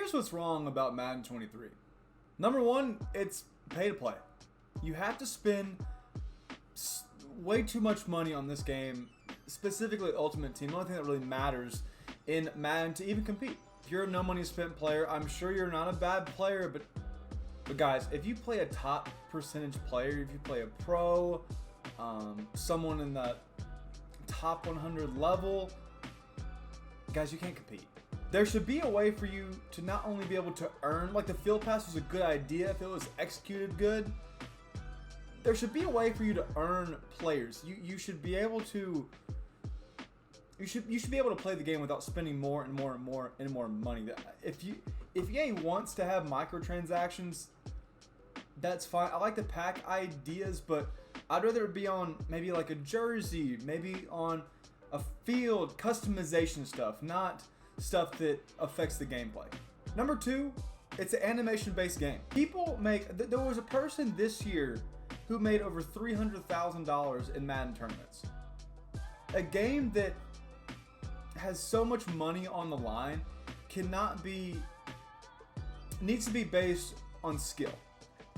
Here's what's wrong about Madden 23. Number one, it's pay to play. You have to spend way too much money on this game, specifically Ultimate Team. The only thing that really matters in Madden to even compete. If you're a no money spent player, I'm sure you're not a bad player, but guys, if you play a top percentage player, if you play a pro, someone in the top 100 level, guys, you can't compete. There should be a way for you to not only be able to earn, like the field pass was a good idea if it was executed good. There should be a way for you to earn players. You should be able to. You should be able to play the game without spending more and more and more and more money. If EA wants to have microtransactions, that's fine. I like the pack ideas, but I'd rather it be on maybe like a jersey, maybe on a field, customization stuff, not stuff that affects the gameplay. Number two, it's an animation-based game. People make. There was a person this year who made over $300,000 in Madden tournaments. A game that has so much money on the line needs to be based on skill.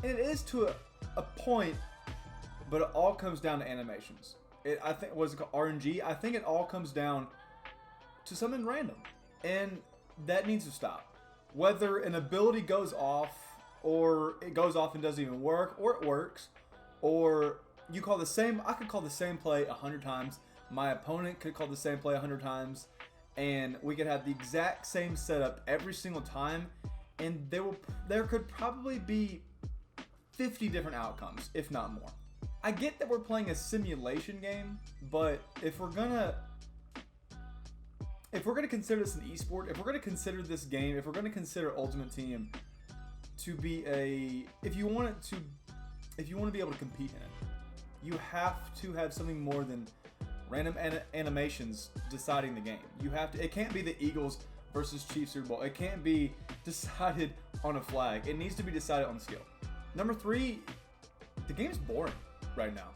And it is to a point, but it all comes down to animations. I think, was it called RNG? I think it all comes down to something random. And that needs to stop. Whether an ability goes off, or it goes off and doesn't even work, or it works, or you call the same, I could call the same play 100 times. My opponent could call the same play 100 times, and we could have the exact same setup every single time, and there could probably be 50 different outcomes, if not more. I get that we're playing a simulation game, but if we're gonna consider this an esport, if we're gonna consider this game, if we're gonna consider Ultimate Team to be if you want to be able to compete in it, you have to have something more than random animations deciding the game. It can't be the Eagles versus Chiefs Super Bowl. It can't be decided on a flag. It needs to be decided on skill. Number three, the game's boring right now.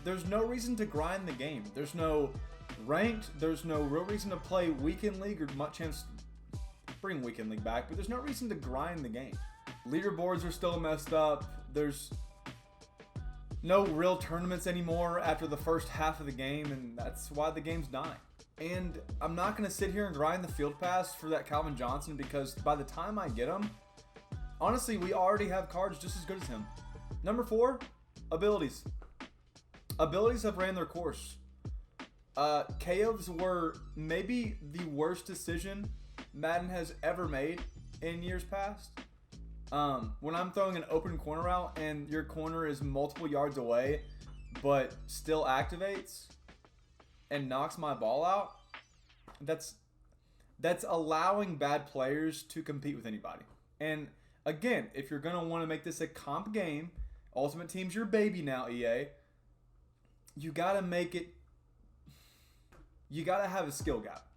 There's no reason to grind the game. There's no ranked. There's no real reason to play Weekend League, or much chance bring Weekend League back, but there's no reason to grind the game. Leaderboards are still messed up. There's no real tournaments anymore after the first half of the game, and that's why the game's dying. And I'm not going to sit here and grind the field pass for that Calvin Johnson, because by the time I get him, honestly, we already have cards just as good as him. Number four, abilities. Abilities have ran their course. KOs were maybe the worst decision Madden has ever made in years past. When I'm throwing an open corner out and your corner is multiple yards away, but still activates and knocks my ball out, that's allowing bad players to compete with anybody. And again, if you're going to want to make this a comp game, Ultimate Team's your baby now, EA, you got to make it, you got to have a skill gap.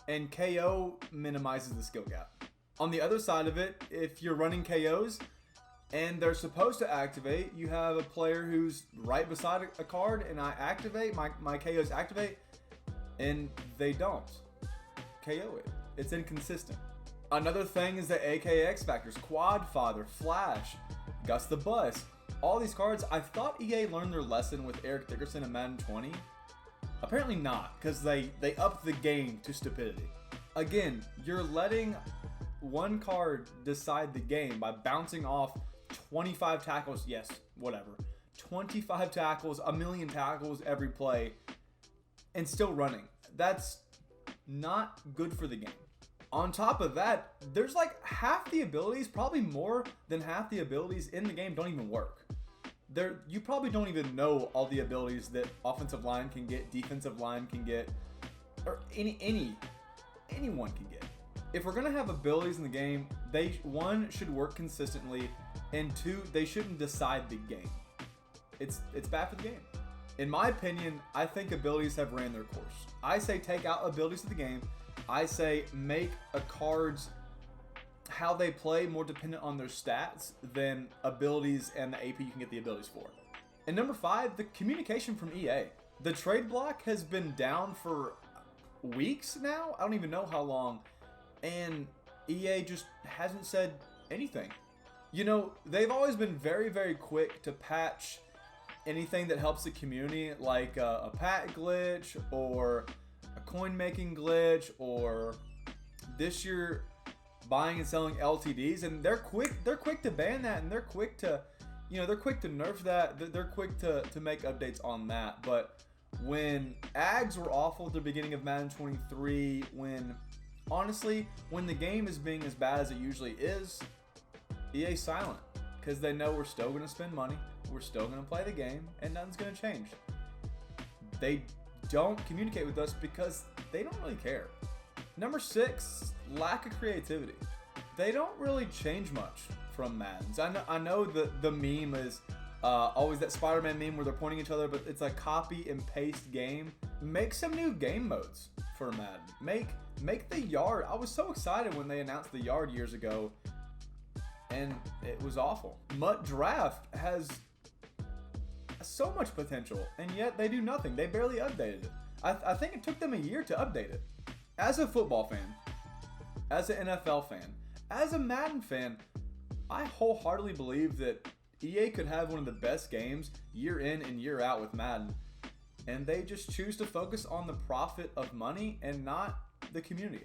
And KO minimizes the skill gap. On the other side of it, if you're running KOs and they're supposed to activate, you have a player who's right beside a card, and I activate, my KOs activate, and they don't KO it. It's inconsistent. Another thing is the AKX factors, Quad Father, Flash, Gus the Bus. All these cards, I thought EA learned their lesson with Eric Dickerson in Madden 20. Apparently not, because they upped the game to stupidity. Again, you're letting one card decide the game by bouncing off 25 tackles. Yes, whatever. 25 tackles, a million tackles every play, and still running. That's not good for the game. On top of that, there's like half the abilities, probably more than half the abilities in the game don't even work. You probably don't even know all the abilities that offensive line can get, defensive line can get, or anyone can get. If we're gonna have abilities in the game, they, one, should work consistently, and two, they shouldn't decide the game. It's bad for the game. In my opinion, I think abilities have ran their course. I say take out abilities of the game. I say make a card's how they play more dependent on their stats than abilities and the AP you can get the abilities for. And number five, the communication from EA. The trade block has been down for weeks now. I don't even know how long. and EA just hasn't said anything. You know, they've always been very, very quick to patch anything that helps the community, like a pack glitch or a coin making glitch, or this year buying and selling LTDs, and they're quick to ban that, and they're quick to, you know, they're quick to nerf that, they're quick to make updates on that. But when ads were awful at the beginning of Madden 23, honestly, when the game is being as bad as it usually is, EA's silent, because they know we're still going to spend money, we're still going to play the game, and nothing's going to change. They don't communicate with us because they don't really care. Number 6, lack of creativity. They don't really change much from Madden's. I know the meme is always that Spider-Man meme where they're pointing at each other, but it's a copy and paste game. Make some new game modes for Madden. Make the yard. I was so excited when they announced the yard years ago, and it was awful. MUT Draft has so much potential, and yet they do nothing. They barely updated it. I think it took them a year to update it. As a football fan, as an NFL fan, as a Madden fan, I wholeheartedly believe that EA could have one of the best games year in and year out with Madden, and they just choose to focus on the profit of money and not the community.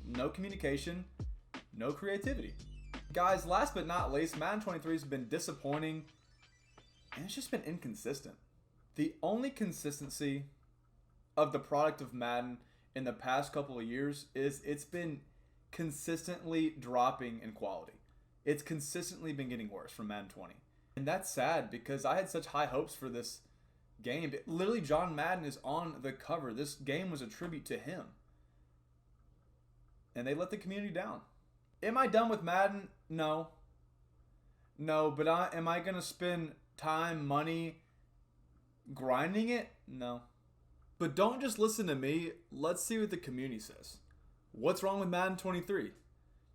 No communication, no creativity. Guys, last but not least, Madden 23 has been disappointing, and it's just been inconsistent. The only consistency of the product of Madden in the past couple of years is it's been consistently dropping in quality. It's consistently been getting worse from Madden 20. And that's sad because I had such high hopes for this game. Literally, John Madden is on the cover. This game was a tribute to him. And they let the community down. Am I done with Madden? No. No, but am I going to spend time, money, grinding it? No. But don't just listen to me. Let's see what the community says. What's wrong with Madden 23?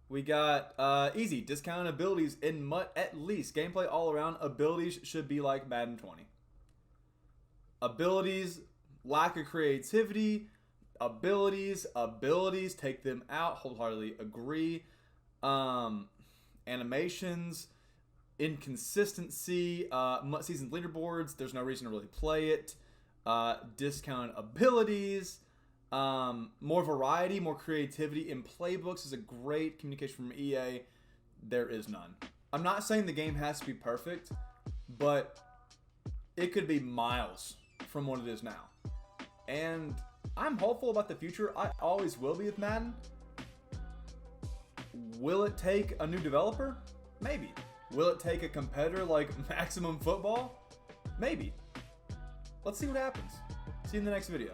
We got easy, discounted abilities in MUT at least. Gameplay all around. Abilities should be like Madden 20. Abilities, lack of creativity. Abilities, take them out. Wholeheartedly agree. Animations, inconsistency, MUT season leaderboards. There's no reason to really play it. Discounted abilities. More variety, more creativity in playbooks is a great communication from EA. There is none. I'm not saying the game has to be perfect, but it could be miles from what it is now. And I'm hopeful about the future. I always will be with Madden. Will it take a new developer? Maybe. Will it take a competitor like Maximum Football? Maybe. Let's see what happens. See you in the next video.